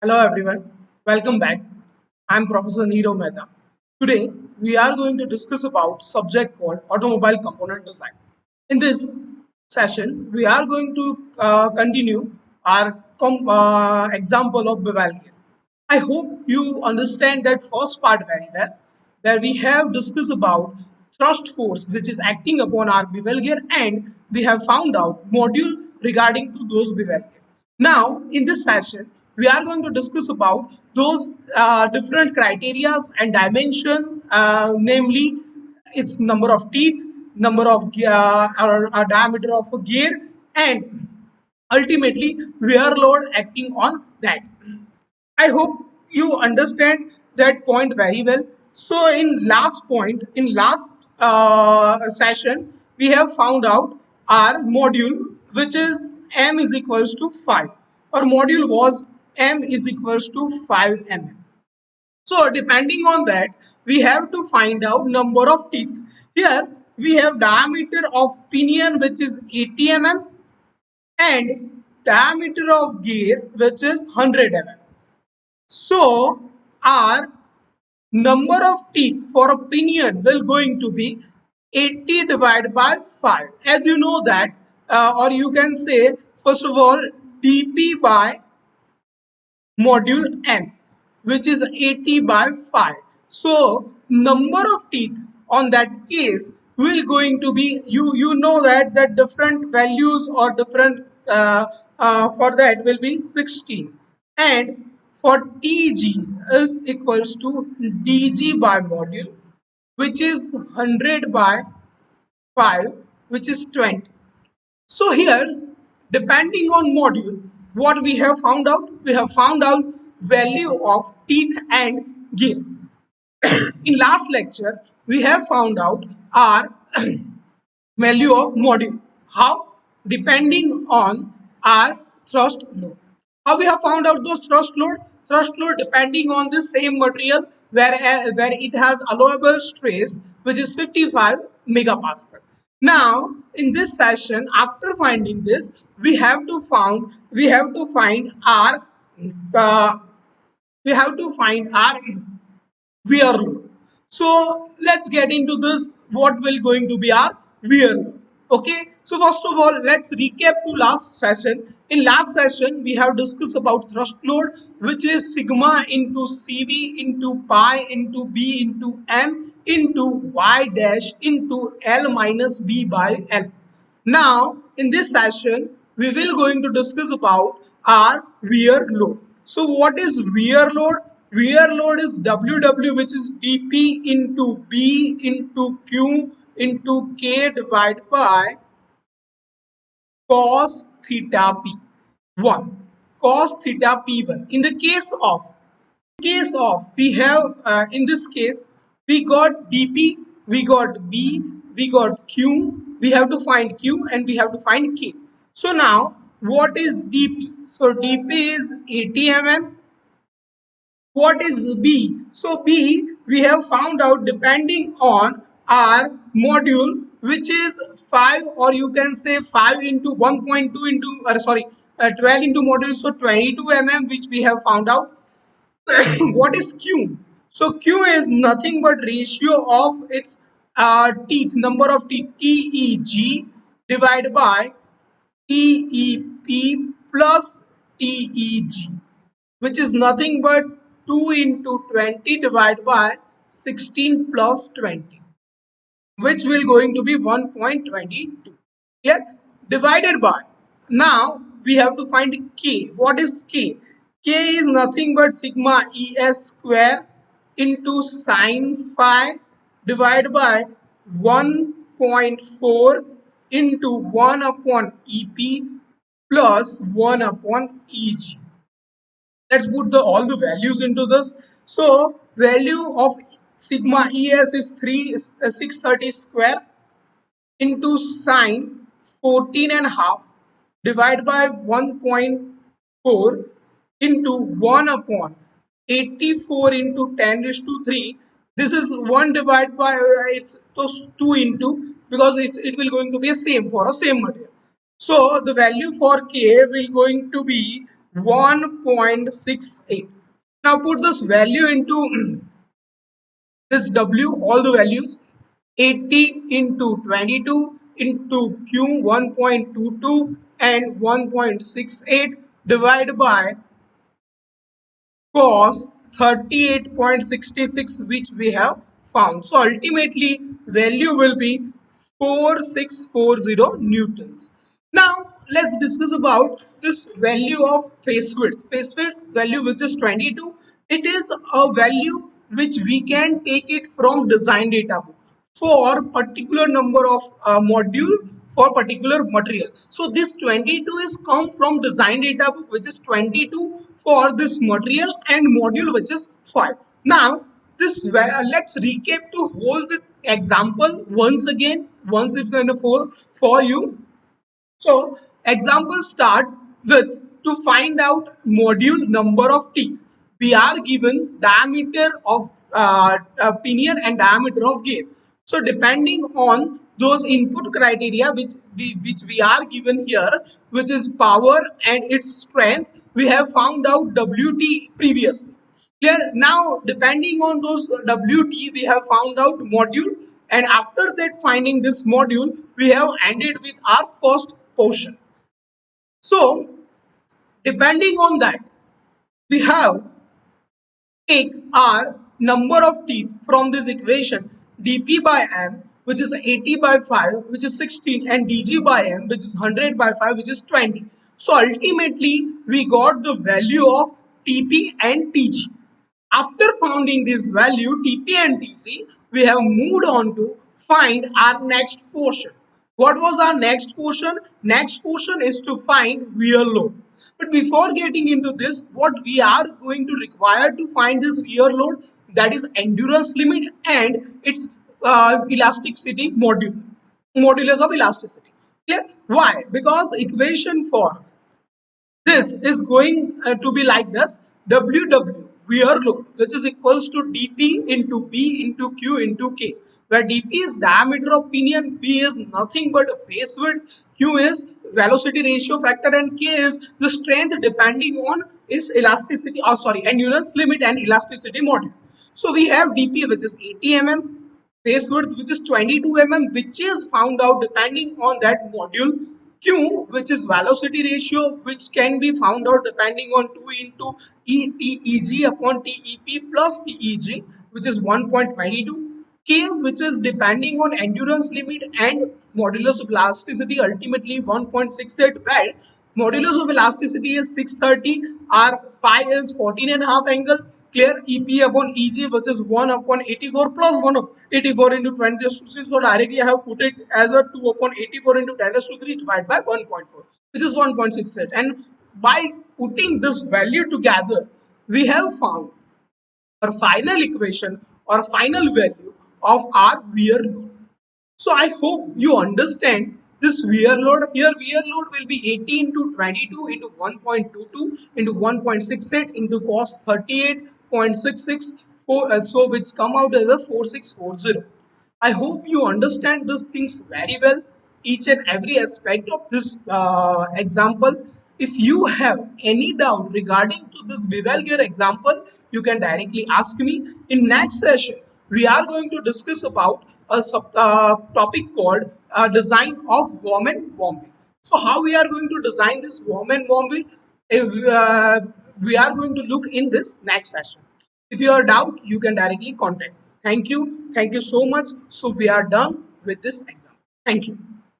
Hello everyone, welcome back. I'm Professor Niro Mehta. Today we are going to discuss about subject called automobile component design. In this session, we are going to continue our example of Bevelgir. I hope you understand that first part very well, where we have discussed about thrust force which is acting upon our bevel gear, and we have found out module regarding to those bevel gear. Now in this session we are going to discuss about those different criterias and dimension, namely its number of teeth, number of or diameter of a gear, and ultimately wear load acting on that. I hope you understand that point very well. So in last point, in last session, we have found out our module, which is m is equals to 5. Our module was m is equals to 5 mm. So depending on that, we have to find out number of teeth. Here we have diameter of pinion, which is 80 mm, and diameter of gear, which is 100 mm. So our number of teeth for a pinion will going to be 80 divided by 5. As you know that, or you can say first of all dp by module n, which is 80 by 5. So number of teeth on that case will going to be, you know that different values or different for that will be 16, and for tg is equals to dg by module, which is 100 by 5, which is 20. So here, depending on module, what we have found out? We have found out value of teeth and gear. In last lecture, we have found out our value of module. How? Depending on our thrust load. How we have found out those thrust load? Thrust load depending on the same material where it has allowable stress, which is 55 megapascal. Now in this session, after finding this, we have to find our uh, we have to find our wear load. So let's get into this. What will going to be our wear load? Okay, so first of all, let's recap to last session. In last session, we have discussed about thrust load, which is sigma into cv into pi into b into m into y dash into l minus b by l. Now in this session we will going to discuss about our wear load. So what is wear load? Wear load is WW, which is dp into b into q into k divided by cos theta p1, cos theta p1. In the case of we have in this case we got dp, we got b, we got q, we have to find q, and we have to find k. So now what is dp? So dp is 80 mm. What is b? So b we have found out depending on our module, which is 5, or you can say 5 into 1.2 into 12 into module, so 22 mm, which we have found out. What is q? So q is nothing but ratio of its teeth, number of teeth, TEG divided by TEP plus TEG, which is nothing but 2 into 20 divided by 16 plus 20, which will going to be 1.22. Clear? Divided by, now we have to find k. What is k? K is nothing but sigma es square into sine phi divided by 1.4 into 1 upon ep plus 1 upon eg. Let's put the all the values into this. So value of sigma ES is 630 square into sine 14 and a half divided by 1.4 into 1 upon 84 into 10 raised to 3. This is 1 divided by it's those 2 into, because it will going to be a same for a same material. So the value for K will going to be 1.68. Now put this value into this W, all the values. 80 into 22 into Q 1.22 and 1.68 divided by cos 38.66, which we have found. So ultimately value will be 4640 newtons. Now let's discuss about this value of phase width. Phase width value, which is 22. It is a value which we can take it from design data book for particular number of module for particular material. So this 22 is come from design data book, which is 22 for this material and module, which is 5. Now this let's recap to hold the example once again, once it's going to for you. So example start with to find out module number of teeth. We are given diameter of pinion and diameter of gear. So depending on those input criteria which we are given here, which is power and its strength, we have found out WT previously. Clear? Now, depending on those WT, we have found out module, and after that finding this module, we have ended with our first portion. So, depending on that, we have take our number of teeth from this equation, dp by m, which is 80 by 5, which is 16, and dg by m, which is 100 by 5, which is 20. So ultimately we got the value of tp and tg. After finding this value TP and TC, we have moved on to find our next portion. What was our next portion? Next portion is to find wear load. But before getting into this, what we are going to require to find this wear load, that is endurance limit and its elasticity modulus of elasticity. Clear? Why? Because equation for this is going to be like this: WW, wear load, which is equals to dP into B into Q into K, where dP is diameter of pinion, B is nothing but a face width, Q is velocity ratio factor, and K is the strength depending on its elasticity, or sorry, endurance limit and elasticity module. So we have dP, which is 80 mm, face width, which is 22 mm, which is found out depending on that module. Q, which is velocity ratio, which can be found out depending on 2 into ETEG upon TEP plus TEG, which is 1.22. K, which is depending on endurance limit and modulus of elasticity, ultimately 1.68, where modulus of elasticity is 630, R phi is 14 and a half angle. Clear? EP upon EG, which is 1 upon 84 plus 1 upon 84 into 20 raised to 6. So directly I have put it as a 2 upon 84 into 10 raised to 3 divided by 1.4, which is 1.68. And by putting this value together, we have found our final equation or final value of our wear load. So I hope you understand this wear load. Here wear load will be 80 into 22 into 1.22 into 1.68 into cos 38.66, so which come out as a 4640. I hope you understand these things very well, each and every aspect of this example. If you have any doubt regarding to this bevel gear example, you can directly ask me. In next session, we are going to discuss about a topic called design of worm and worm wheel. So how we are going to design this worm and worm wheel, if, we are going to look in this next session. If you are doubt, you can directly contact me. Thank you. Thank you so much. So we are done with this exam. Thank you.